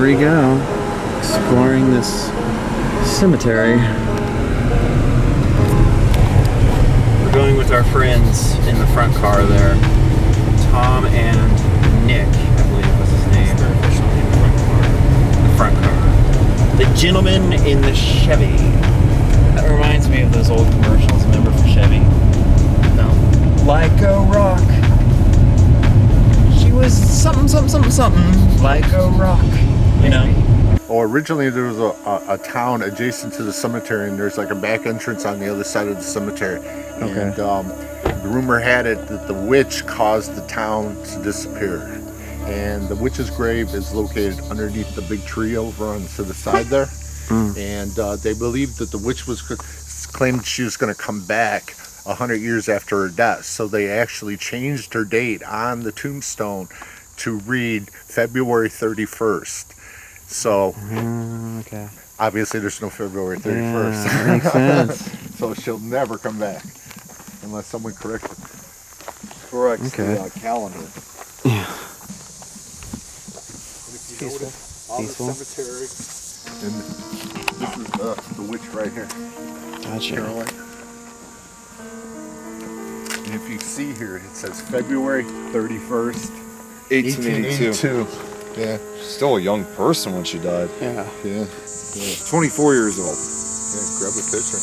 Here we go, exploring this cemetery. We're going with our friends in the front car there. Tom and Nick, I believe was his name. The front car. The gentleman in the Chevy. That reminds me of those old commercials, remember, for Chevy? No. Like a rock. She was something, like a rock. You know? Oh, originally there was a town adjacent to the cemetery, and there's like a back entrance on the other side of the cemetery. Okay. And the rumor had it that the witch caused the town to disappear. And the witch's grave is located underneath the big tree over on to the side there. And they believed that the witch was claimed she was going to come back 100 years after her death. So they actually changed her date on the tombstone to read February 31st. So okay. Obviously there's no February 31st. Yeah, makes sense. So she'll never come back unless someone corrects Okay. the calendar. Yeah. If you notice, on the cemetery, and this is the witch right here. Gotcha. Caroline. And if you see here, it says February 31st, 1882. Yeah. She's still a young person when she died. Yeah. Yeah. 24 years old. Yeah, grab a picture.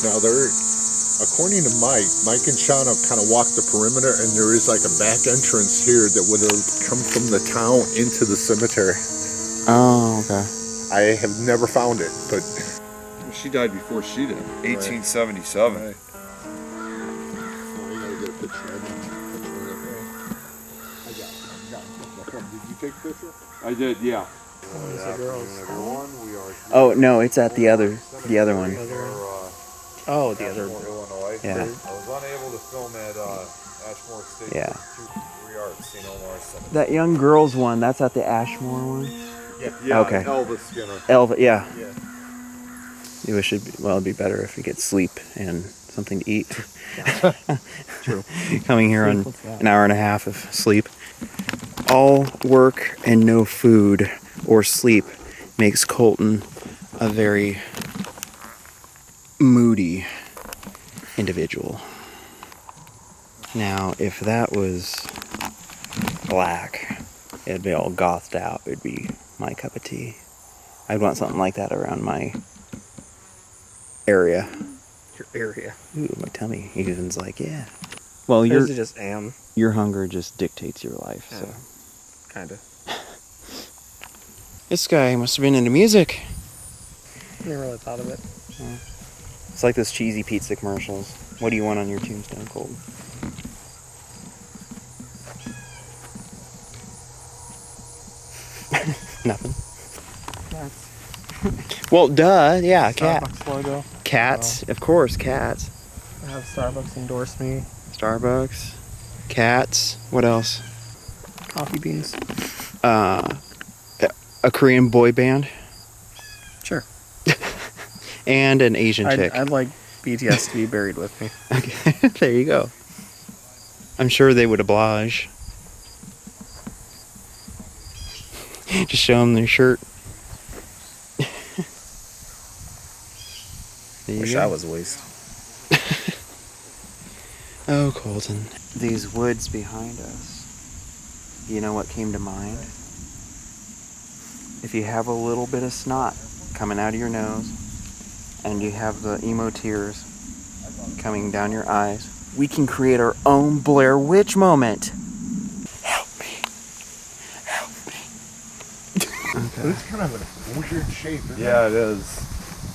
Now according to Mike and Shauna kind of walked the perimeter, and there is like a back entrance here that would have come from the town into the cemetery. Oh, okay. I have never found it, but She died before she did. 1877. right. So we gotta get a picture of it. I got it. Did you take a picture? I did, yeah. Oh no, it's at the other one. Oh, the other one. Illinois. Yeah. I was unable to film at Ashmore Estates. Yeah. St. Omar Cemetery. That young girl's one, that's at the Ashmore one? Yeah. Okay. Elvis Skinner. Elva, yeah. Yeah. It'd be better if we get sleep and something to eat. True. Coming here on an hour and a half of sleep. All work and no food or sleep makes Colton a very moody individual. Now, if that was black, it'd be all gothed out. It'd be my cup of tea. I'd want something like that around my area. Your area. Ooh, my tummy. Ethan's like, yeah. Well, Yours is just am. your hunger just dictates your life. Yeah. So Kind of. this guy must have been into music. Never really thought of it. It's like those cheesy pizza commercials. What do you want on your tombstone, Colton? Nothing. Cats. Well, duh. Yeah, cat. Starbucks logo. Cats, of course, cats. I have Starbucks endorse me. Starbucks, cats. What else? Coffee beans. A Korean boy band Sure. and an Asian chick. I'd like BTS to be buried with me. Okay, there you go. I'm sure they would oblige. Just show them their shirt. Wish I was waste. Oh, Colton. These woods behind us. You know what came to mind? If you have a little bit of snot coming out of your nose, and you have the emo tears coming down your eyes, we can create our own Blair Witch moment. Help me. Help me. Okay. It's kind of a weird shape, isn't Yeah, it is.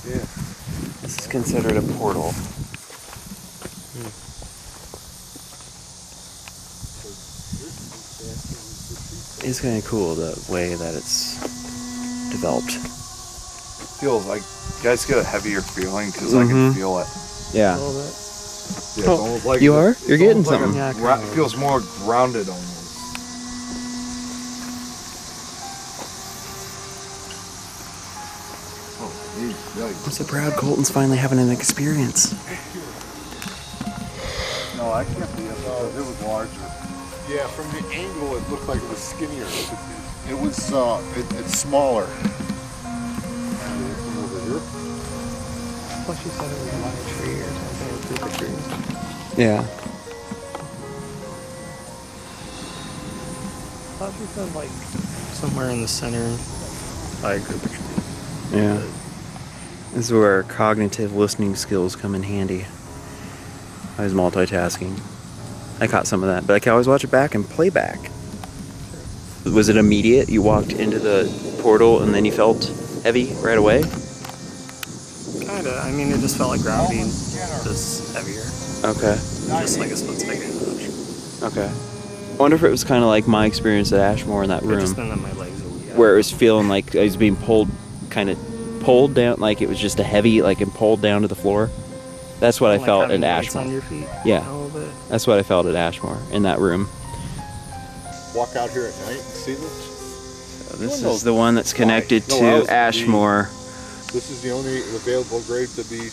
Yeah. This is considered a portal. It's kind of cool the way that it's developed. Feels like you guys get a heavier feeling because I can feel it. Yeah. A little bit. Yeah, it's almost like You are? it's You're getting almost like something. Yeah, it feels more grounded almost. I'm so proud Colton's finally having an experience. No, I can't be it because it was larger. Yeah, from the angle it looked like it was skinnier. It was, it's smaller. Over here. Plus you said it was by a tree or something, a group of trees. Yeah. I thought you said like somewhere in the center by a group of trees. Yeah. This is where cognitive listening skills come in handy. I was multitasking. I caught some of that, but I can always watch it back and play back. Was it immediate? You walked into the portal and then you felt heavy right away? Kinda. I mean, it just felt like gravity, just heavier. Okay. Just like a split second. Okay. I wonder if it was kind of like my experience at Ashmore in that It just room, been that my legs were where it was feeling like I was being pulled down, like it was just a heavy, like and pulled down to the floor. That's what I like felt having in weights Ashmore. on your feet. Yeah. A little bit. That's what I felt at Ashmore in that room. Walk out here at night and see this. So this is the one that's connected No, I to was gonna Ashmore. This is the only available grave to be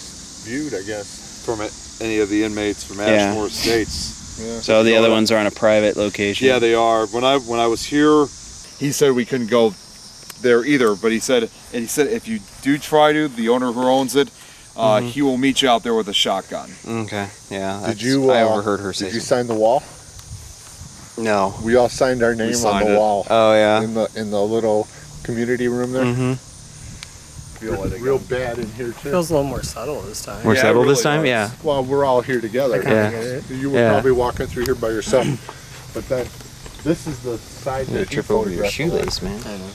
viewed, I guess. From any of the inmates from Yeah. Ashmore Estates. Yeah. So the other ones are on a private location. Yeah, they are. When I was here, he said we couldn't go there either. But he said if you do try to, the owner who owns it, he will meet you out there with a shotgun. Okay. Yeah. Did you? I overheard her say. Did you sign the wall? No. We all signed our name on signed the it. wall. Oh yeah. In the little community room there. Mm-hmm. Feel like Real bad in here too. Feels a little more subtle this time. More Yeah, it settled this really time. does. Yeah. Well, we're all here together. Yeah. You were Yeah. probably walking through here by yourself, but then this is the side You're that gonna you trip over your photographed. shoelace, man. I know.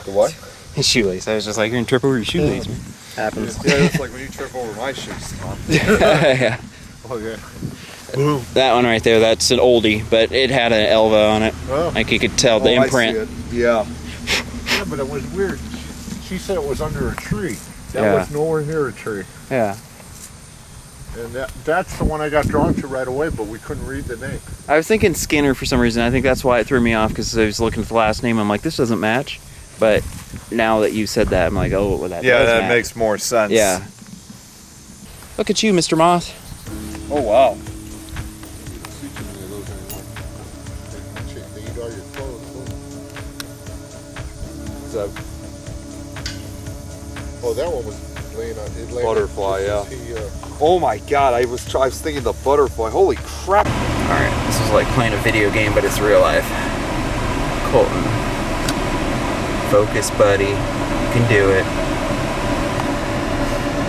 The what? His shoelace. I was just like, you're gonna trip over your shoelace, man. Happens. Yeah, it's like when you trip over my shoes, Tom. Yeah. Oh yeah. Boom. That one right there, that's an oldie, but it had an Elva on it. Oh. Like you could tell the Oh, I imprint. see it. Yeah. Yeah, but it was weird. She said it was under a tree. That Yeah. was nowhere near a tree. Yeah. And that's the one I got drawn to right away, but we couldn't read the name. I was thinking Skinner for some reason. I think that's why it threw me off, because I was looking for the last name. I'm like, this doesn't match. But now that you said that, I'm like, oh, well, that Yeah, does that match. makes more sense. Yeah. Look at you, Mr. Moth. Oh wow. They eat all your clothes. Oh, that one was laying on. It lay Butterfly, yeah. He, Oh my God! I was thinking the butterfly. Holy crap! All right, this is like playing a video game, but it's real life. Colton, focus, buddy. You can do it.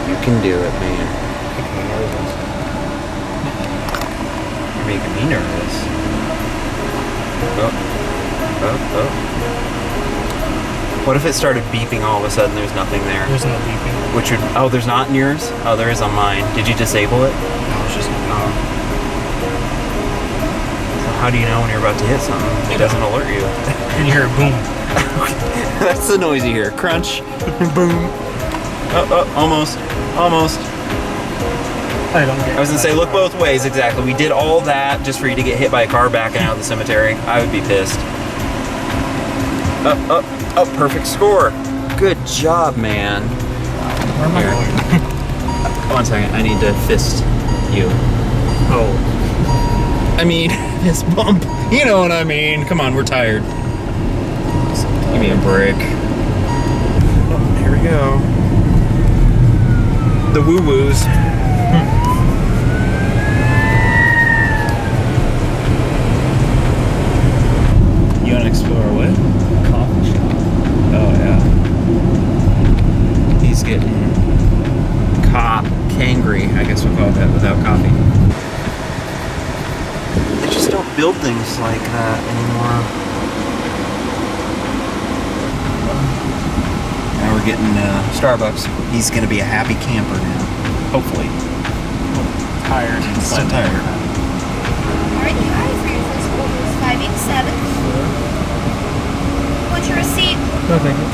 You can do it, man. You're making me nervous. Oh. What if it started beeping all of a sudden? There's nothing there. There's no beeping. Which would? Oh, there's not in yours. Oh, there is on mine. Did you disable it? No, it's just Oh. So how do you know when you're about to hit something? It doesn't alert you. and you hear a boom. That's the noise you hear. Crunch. Boom. Oh, almost. I don't get I was gonna say, look both ways, exactly. We did all that just for you to get hit by a car backing out of the cemetery. I would be pissed. Oh, perfect score. Good job, man. Where am I Here. going? 1 second, I need to fist you. Oh. I mean, fist bump. You know what I mean. Come on, we're tired. Give me a break. Oh, here we go. The woo-woos. You want to explore what? Coffee shop. Oh, yeah. He's getting cangry, I guess we'll call it that, without coffee. They just don't build things like that anymore. Now we're getting Starbucks. He's going to be a happy camper now. Hopefully. Tired. Still tired. Alright, you guys, for your first quote was 587. What's your receipt? No, thank you.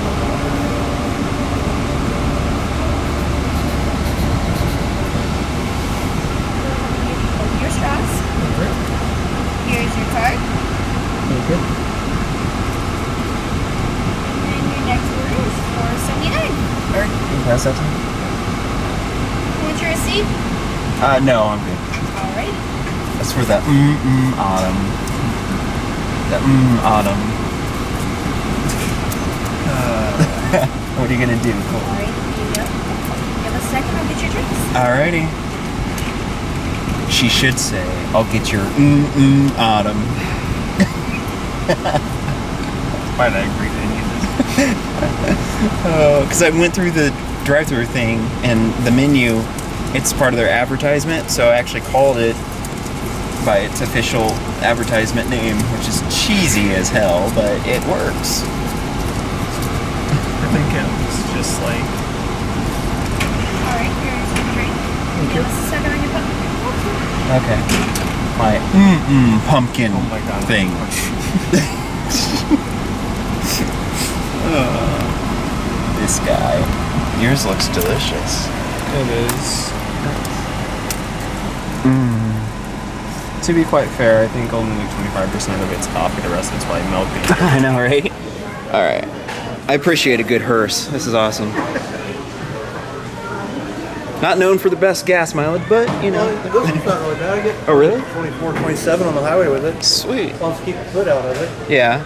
Your straws. Here's your card. Thank you. And your next order is 479. Alright, you can pass that to me? What's your receipt? No, I'm good. Alright. That's for that autumn. Autumn. What are you gonna do, Colton? Alright, here you go. Give us a second, I'll get your drinks. Alrighty. She should say, I'll get your Autumn. Why did I agree to any of this? Because I went through the drive-thru thing, and the menu, it's part of their advertisement, so I actually called it by its official advertisement name, which is cheesy as hell, but it works. I think it was just like. Alright, here's your drink. Give us a second on your phone. Okay. My pumpkin Oh my god. thing. This guy. Yours looks delicious. It is. To be quite fair, I think only 25% of it's coffee. The rest of it's probably milk. I know, right? All right. I appreciate a good hearse. This is awesome. Not known for the best gas mileage, but, you know. The ghost's not really bad. I get Oh, really? 24, 27 on the highway with it. Sweet. As long as you keep the foot out of it. Yeah.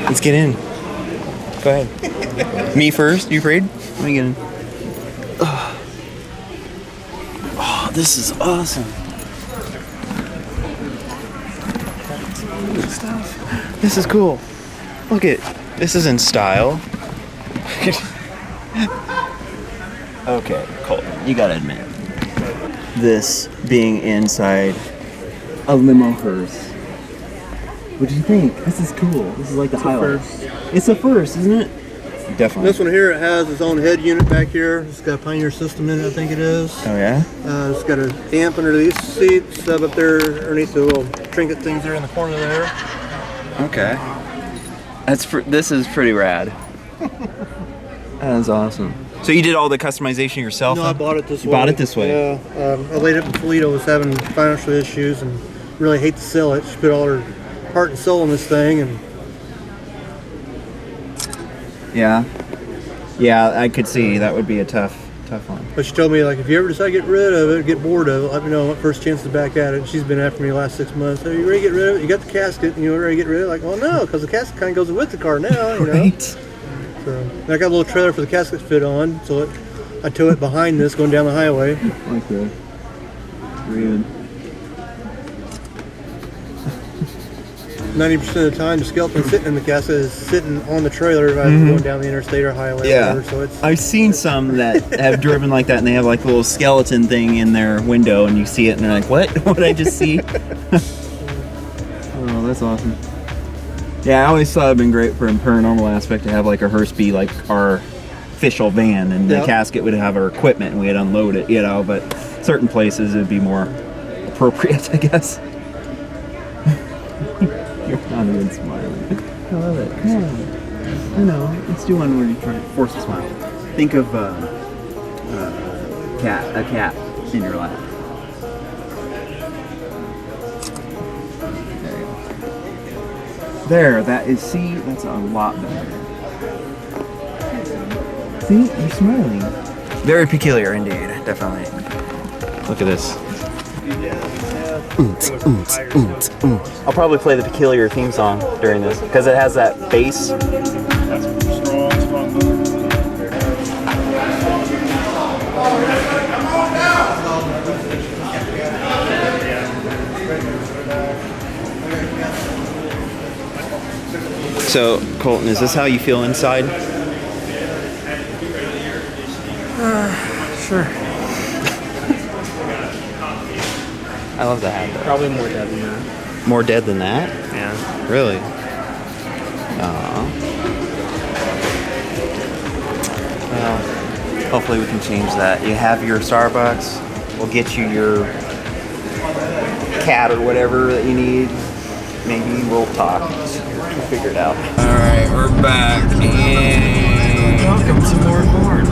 Let's get in. Go ahead. Me first? You afraid? Let me get in. Oh, this is awesome. This is cool. Look at this is in style. Okay, Colton, you gotta admit. This being inside a limo hearse. What do you think? This is cool. This is like the highlight. It's a first, isn't it? Definitely. This one here, it has its own head unit back here. It's got a Pioneer system in it, I think it is. Oh yeah? It's got an amp under these seats, up there underneath the little trinket things there in the corner there. Okay. This is pretty rad. That is awesome. So you did all the customization yourself? No, I bought it this way. You bought it this way? Yeah. A lady up in Toledo was having financial issues and really hate to sell it. She put all her heart and soul in this thing, and Yeah. Yeah, I could see that would be a tough one. but she told me, like, if you ever decide to get rid of it, get bored of it, let me know what first chance to back at it. And she's been after me the last 6 months. Are you ready to get rid of it? You got the casket, and you ready to get rid of it? Like, well, no, because the casket kind of goes with the car now, you know. Right. So I got a little trailer for the casket to fit on, so I tow it behind this going down the highway. Okay. Really? 90% of the time, the skeleton sitting in the casket is sitting on the trailer as I'm going down the interstate or highway. Yeah. Or whatever, so it's I've seen some that have driven like that, and they have like a little skeleton thing in their window, and you see it, and they're like, "What? What did I just see?" Oh, that's awesome. Yeah, I always thought it'd been great for a paranormal aspect to have like a hearse be like our official van, and the Yep. casket would have our equipment, and we'd unload it, you know. But certain places it'd be more appropriate, I guess. You're not even smiling. I love it. Come on. I know. Let's do one where you try to force a smile. Think of a cat in your lap. There you go. There, that's a lot better. See, you're smiling. Very peculiar indeed, definitely. Look at this. I'll probably play the peculiar theme song during this because it has that bass. So, Colton, is this how you feel inside? Sure. I love the hat though. Probably more dead than that. More dead than that? Yeah. Really? Aw. Well, hopefully we can change that. You have your Starbucks. We'll get you your cat or whatever that you need. Maybe we'll talk. We'll figure it out. Alright, we're back. And Welcome to more and more.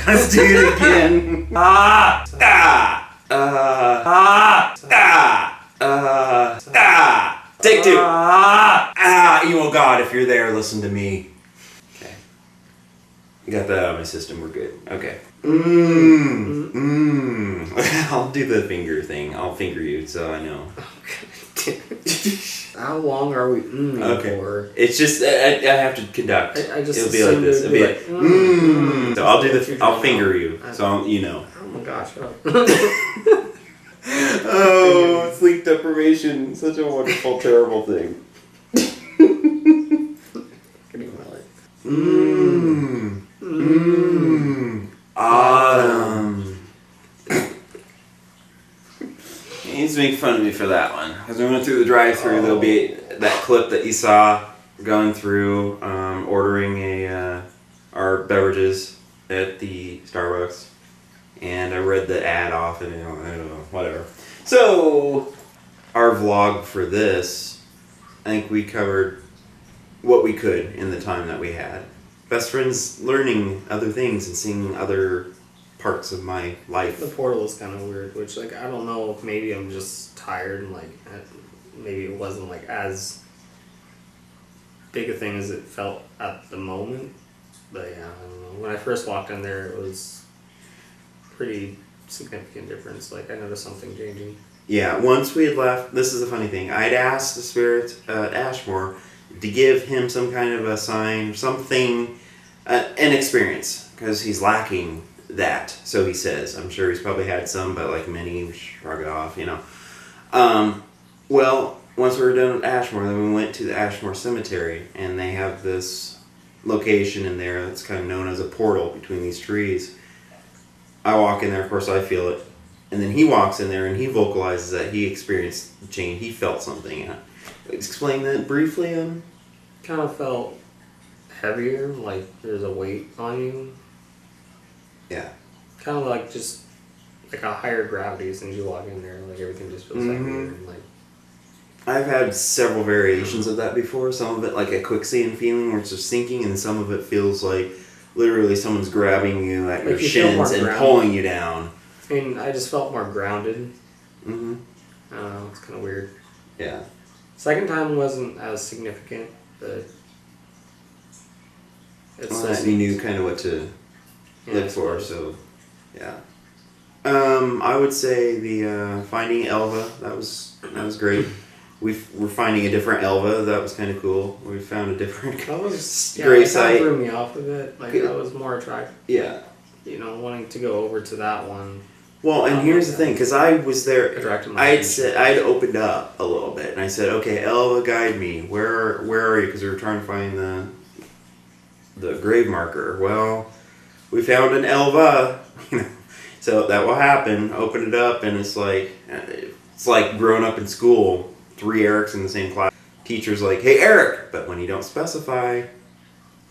Let's do it again. Take two. Evil God, if you're there, listen to me. Okay. You got that out of my system, we're good. Okay. I'll do the finger thing. I'll finger you so I know. How long are we Okay. for? It's just I have to conduct. I just It'll be like this. It'll be like So I'll do I'll finger you. So you know. Oh my gosh. Oh, sleep deprivation, such a wonderful, terrible thing. Autumn. He needs to make fun of me for that one. Because we went through the drive-thru, there'll be that clip that you saw going through, ordering our beverages at the Starbucks. And I read the ad off and, I don't know, whatever. So, our vlog for this, I think we covered what we could in the time that we had. Best friends learning other things and seeing other parts of my life. The portal is kind of weird, which, like, I don't know if maybe I'm just tired and, like, maybe it wasn't, like, as big a thing as it felt at the moment. But, yeah, I don't know. When I first walked in there, it was pretty significant difference. Like, I noticed something changing. Yeah, once we had left, this is a funny thing. I'd asked the spirit at Ashmore to give him some kind of a sign, something, an experience, because he's lacking that. So he says. I'm sure he's probably had some, but like many, shrug it off, you know. Well, once we were done at Ashmore, then we went to the Ashmore Cemetery, and they have this location in there that's kind of known as a portal between these trees. I walk in there, of course I feel it, and then he walks in there and he vocalizes that he experienced change, he felt something. Explain that briefly. Kind of felt heavier, like there's a weight on you. Yeah. Kind of like just like a higher gravity as soon as you walk in there. Like everything just feels heavier and like. I've had several variations of that before. Some of it like a quicksand feeling where it's just sinking, and some of it feels like literally someone's grabbing you at your you feel more shins and grounded. pulling you down. I mean, I just felt more grounded. Mm-hmm. I don't know, it's kind of weird. Yeah. Second time wasn't as significant, but it's Well, you knew kind of what to look for, so yeah. I would say the finding Elva, that was great. We're finding a different Elva, that was kind of cool. We found a different that was grave that site. threw me off a bit. Like that was more attractive. Yeah. You know, wanting to go over to that one. Well, and here's the thing, because I was there, Attracted my I'd opened up a little bit, and I said, okay, Elva, guide me. Where are you? Because we were trying to find the grave marker. Well, we found an Elva, you know, so that will happen. Open it up, and it's like growing up in school. 3 Erics in the same class. Teacher's like, hey, Eric, but when you don't specify, you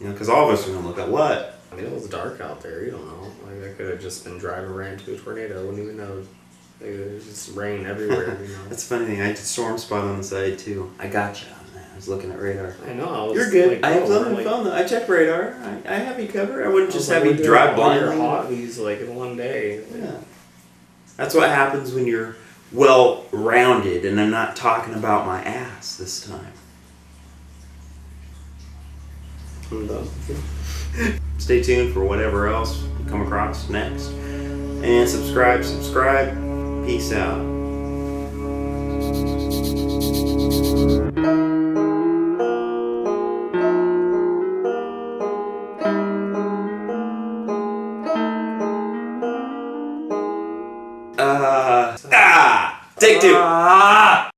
know, because all of us are gonna look at what. I mean, it was dark out there. You don't know. Like I could have just been driving right into a tornado. I wouldn't even know. Like, there's just rain everywhere. You know. That's a funny thing. I had a storm spot on the side too. I gotcha on that. I was looking at radar. I know. I was You're good. Like, I have something like, phone though. I checked radar. I have you covered. I wouldn't just have we're you doing drive all your blindly. hobbies like in one day. Yeah. That's what happens when you're well rounded, and I'm not talking about my ass this time. I'm done. Stay tuned for whatever else we come across next. And subscribe. Peace out. Take 2.